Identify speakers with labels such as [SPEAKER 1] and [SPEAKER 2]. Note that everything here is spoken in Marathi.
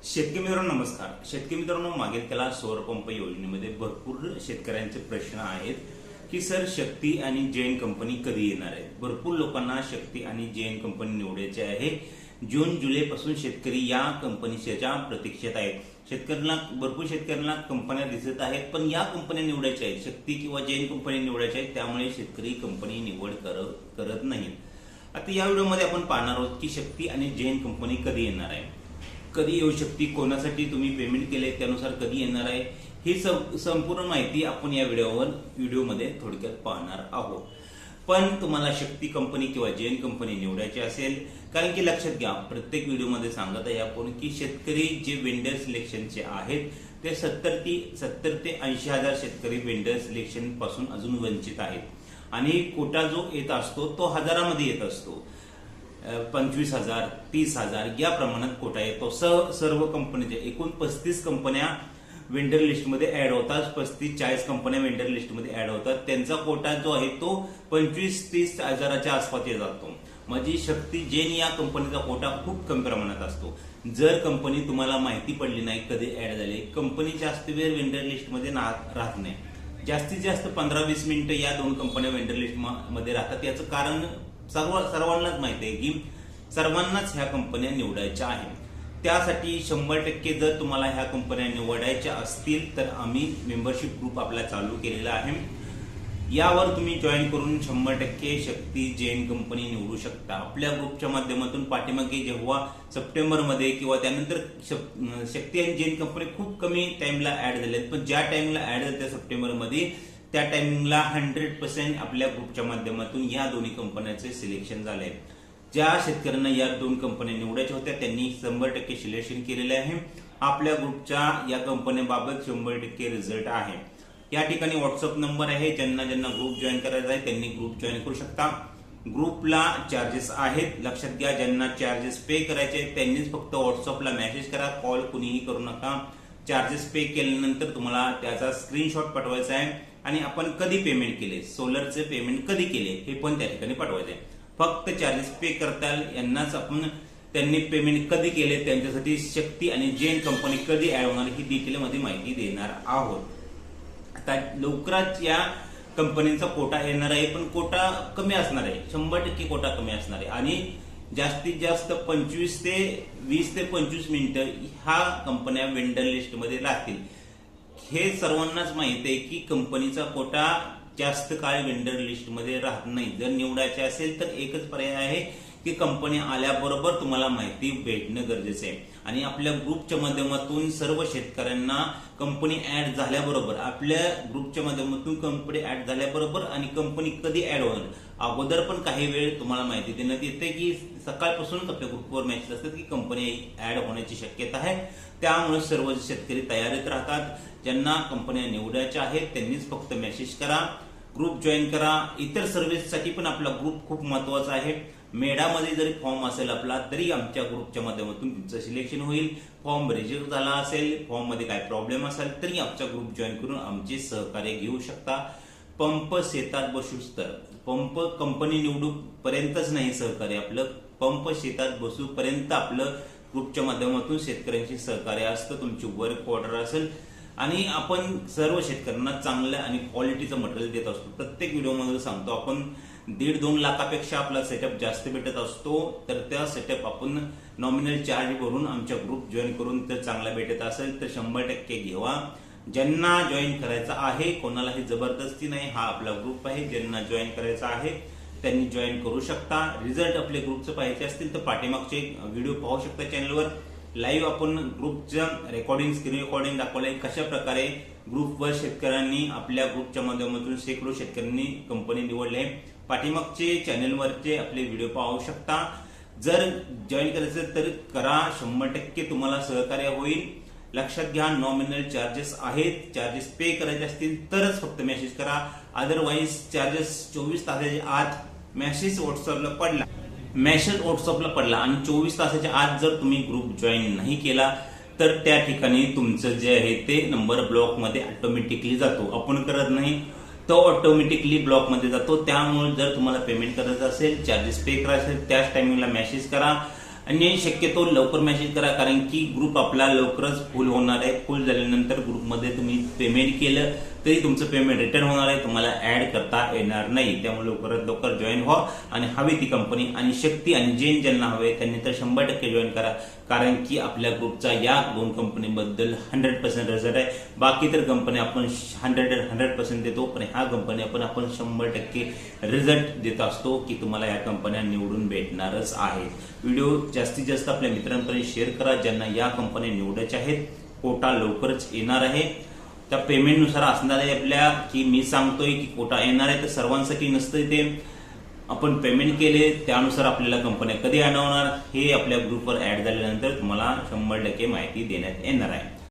[SPEAKER 1] शेतकरी मित्रांनो नमस्कार. शेतकरी मित्रांनो, मागेल त्याला सौर पंप योजनेमध्ये भरपूर शेतकऱ्यांचे प्रश्न आहेत की सर शक्ती आणि जैन कंपनी कधी येणार आहे. भरपूर लोकांना शक्ती आणि जैन कंपनी निवडायची आहे. जून जुलै पासून शेतकरी या कंपनीच्या प्रतीक्षेत आहेत. भरपूर शेतकऱ्यांना कंपन्या दिसत आहेत, पण या कंपन्या निवडायच्या आहेत, शक्ती किंवा जैन कंपनी निवडायच्या आहेत. त्यामुळे शेतकरी कंपनी निवड करत नाहीत. आता या व्हिडिओमध्ये आपण पाहणार आहोत की शक्ती आणि जैन कंपनी कधी येणार आहे, कधी येऊ शकते, कोणासाठी तुम्ही पेमेंट केले त्यानुसार कधी येणार आहे, ही संपूर्ण माहिती आपण या व्हिडिओमध्ये थोडक्यात पाहणार आहोत. पण तुम्हाला शक्ती कंपनी किंवा जैन कंपनी निवडायची असेल, कारण की लक्षात घ्या, प्रत्येक व्हिडिओमध्ये सांगत आहे आपण की शेतकरी जे वेंडर सिलेक्शनचे आहेत ते 70 ते 80 हजार शेतकरी वेंडर सिलेक्शन पासून अजून वंचित आहेत. आणि कोटा जो येत असतो तो हजारामध्ये येत असतो. 25,000 30,000 या प्रमाणात कोटा येतो. सर्व कंपनीचे एकूण 35 कंपन्या वेंडर लिस्टमध्ये ऍड होतात. 35-40 कंपन्या वेंडर लिस्टमध्ये ऍड होतात. त्यांचा कोटा जो आहे तो 25-30 हजाराच्या आसपास जातो. म्हणजे शक्ती जैन या कंपनीचा कोटा खूप कमी प्रमाणात असतो. जर कंपनी तुम्हाला माहिती पडली नाही कधी ऍड झाली, कंपनी जास्त वेळ वेंडर लिस्टमध्ये राहत नाही. जास्तीत जास्त 15-20 मिनिटं या दोन कंपन्या वेंडर लिस्ट मध्ये राहतात. याचं कारण सर्वांनाच माहिती आहे की सर्वांनाच ह्या कंपन्या निवडायच्या आहेत. त्यासाठी 100% जर तुम्हाला ह्या कंपन्या निवडायच्या असतील तर आम्ही मेंबरशिप ग्रुप आपला चालू केलेला आहे. यावर तुम्ही जॉईन करून 100% शक्ती जैन कंपनी निवडू शकता. आपल्या ग्रुपच्या माध्यमातून पाठीमागे जेव्हा सप्टेंबरमध्ये किंवा त्यानंतर शक्ती आणि जैन कंपनी खूप कमी टाइमला ऍड झाल्यात, पण ज्या टाइमला ऍड झाल्या सप्टेंबरमध्ये त्या टायमिंगला 100% आपल्या ग्रुपच्या माध्यमातून या दोन्ही कंपन्यांचे सिलेक्शन झाले. ज्या शेतकऱ्यांना या दोन कंपन्या निवडायच्या होत्या त्यांनी 100% सिलेक्शन केलेले आहे. आपल्या ग्रुपच्या या कंपन्यांबाबत 100% रिझल्ट आहे. या ठिकाणी व्हॉट्सअप नंबर आहे. ज्यांना ग्रुप जॉईन करायचा आहे त्यांनी ग्रुप जॉईन करू शकता. ग्रुपला चार्जेस आहेत, लक्षात घ्या. ज्यांना चार्जेस पे करायचे त्यांनीच फक्त व्हॉट्सअपला मेसेज करा, कॉल कुणीही करू नका. चार्जेस पे केल्यानंतर तुम्हाला त्याचा स्क्रीनशॉट पाठवायचा आहे आणि आपण कधी पेमेंट केले, सोलरचे पेमेंट कधी केले हे पण त्या ठिकाणी पाठवायचे आहे. फक्त चार्जेस पे करताल यांनाच आपण त्यांनी पेमेंट कधी केले, त्यांच्यासाठी शक्ती आणि जैन कंपनी कधी ऍड होणार ही डिटेलमध्ये माहिती देणार आहोत. आता लवकरच या कंपनीचा कोटा येणार आहे, पण कोटा कमी असणार आहे. 100% कोटा कमी असणार आहे आणि जास्तीत जास्त 20 ते 25 मिनिटं ह्या कंपन्या वेंडर लिस्टमध्ये राहतील. हे सर्वांनाच माहिती आहे की कंपनीचा कोटा जास्त काळ वेंडर लिस्टमध्ये राहत नाही. जर निवडायचे असेल तर एकच पर्याय आहे की कंपनी आल्याबरोबर तुम्हाला माहिती भेटणं गरजेचं आहे. आणि आपल्या ग्रुपच्या माध्यमातून सर्व शेतकऱ्यांना कंपनी ऍड झाल्याबरोबर, आपल्या ग्रुपच्या माध्यमातून कंपनी ऍड झाल्याबरोबर आणि कंपनी कधी ऍड होणार अगोदर पण काही वेळ तुम्हाला माहिती देण्यात येते की सकाळपासूनच आपल्या ग्रुपवर मेसेज असतात की कंपनी ऍड होण्याची शक्यता आहे. त्यामुळे सर्व शेतकरी तयारीत राहतात. ज्यांना कंपन्या निवडायच्या आहेत त्यांनीच फक्त मेसेज करा, ग्रुप जॉईन करा. इतर सर्व्हिससाठी पण आपला ग्रुप खूप महत्वाचा आहे. मेडामध्ये जरी फॉर्म असेल आपला तरी आमच्या ग्रुपच्या माध्यमातून तुमचं सिलेक्शन होईल. फॉर्म रिजेक्ट झाला असेल, फॉर्म मध्ये काय प्रॉब्लेम असेल तरी आमचा ग्रुप जॉईन करून आमचे सहकार्य घेऊ शकता. पंप शेतात बसूच तर, पंप कंपनी निवडू पर्यंतच नाही सहकार्य आपलं, पंप शेतात बसू पर्यंत आपलं ग्रुपच्या माध्यमातून शेतकऱ्यांशी सहकार्य असतं. तुमची वर्क ऑर्डर असेल आणि आपण सर्व शेतकऱ्यांना चांगलं आणि क्वालिटीचं मटेरियल देत असतो. प्रत्येक व्हिडिओमध्ये सांगतो आपण 1.5-2 लाखापेक्षा आपला सेटअप जास्त भेटत असतो. तर त्या सेटअप आपण नॉमिनल चार्ज भरून आमच्या ग्रुप जॉईन करून तर चांगला भेटत असेल तर 100% घेवा. ज्यांना जॉईन करायचा आहे, कोणालाही जबरदस्ती नाही, हा आपला ग्रुप आहे. ज्यांना जॉईन करायचा आहे त्यांनी जॉईन करू शकता. रिझल्ट आपल्या ग्रुपचे पाहायचे असतील तर पाठीमागचे व्हिडिओ पाहू शकता चॅनलवर. लाईव्ह आपण ग्रुपचं रेकॉर्डिंग, स्क्रीन रेकॉर्डिंग दाखवलंय कशा प्रकारे ग्रुपवर शेतकऱ्यांनी आपल्या ग्रुपच्या माध्यमातून शेकडो शेतकऱ्यांनी कंपनी निवडले. पाठीमागचे चॅनलवरचे आपले व्हिडिओ पाहू शकता. जर जॉईन करायचं तर करा, 100% तुम्हाला सहकार्य होईल. लक्षात घ्या, नॉमिनल चार्जेस आहेत. चार्जेस पे करायचे असतील तरच फक्त मेसेज करा. अदरवाईज चार्जेस 24 तासाच्या आत मेसेज व्हॉट्सअपला पडला आणि 24 तासाच्या आत जर तुम्ही ग्रुप जॉईन नाही केला तर त्या ठिकाणी तुमचं जे आहे ते नंबर ब्लॉक मध्ये ऑटोमॅटिकली जातो. आपण करत नाही, तो ऑटोमॅटिकली ब्लॉक मध्ये जातो. त्यामुळे जर तुम्हाला पेमेंट करायचं असेल, चार्जेस पे करायचे असेल त्याच टायमिंगला मेसेज करा. आणि शक्यतो लवकर मेसेज करा, कारण की ग्रुप आपला लवकरच फुल होणार आहे. फुल झाल्यानंतर ग्रुपमध्ये तुम्ही पेमेंट केलं तरी तुमचं पेमेंट रिटर्न होणार आहे, तुम्हाला ऍड करता येणार नाही. त्यामुळे लवकरात लवकर जॉईन व्हा आणि हवी ती कंपनी. आणि शक्ती आणि जैन ज्यांना हवे त्यांनी तर 100% जॉईन करा, कारण की आपल्या ग्रुपचा या 2 कंपनीबद्दल 100% रिझल्ट आहे. बाकी तर कंपनी आपण 100% देतो, पण ह्या कंपनी आपण 100% रिझल्ट देत असतो की तुम्हाला या कंपन्या निवडून भेटणारच आहेत. व्हिडिओ जास्तीत जास्त आपल्या मित्रांपर्यंत शेअर करा ज्यांना या कंपन्या निवडायच्या आहेत. कोटा लवकरच येणार आहे. त्या पेमेंटनुसार असणार आहे आपल्या, की मी सांगतोय की कोटा येणार आहे तर सर्वांसाठी नसतं ते. आपण पेमेंट केले त्यानुसार आपल्याला कंपन्या कधी आणवणार हे आपल्या ग्रुपवर ऍड झाल्यानंतर तुम्हाला 100% माहिती देण्यात येणार आहे.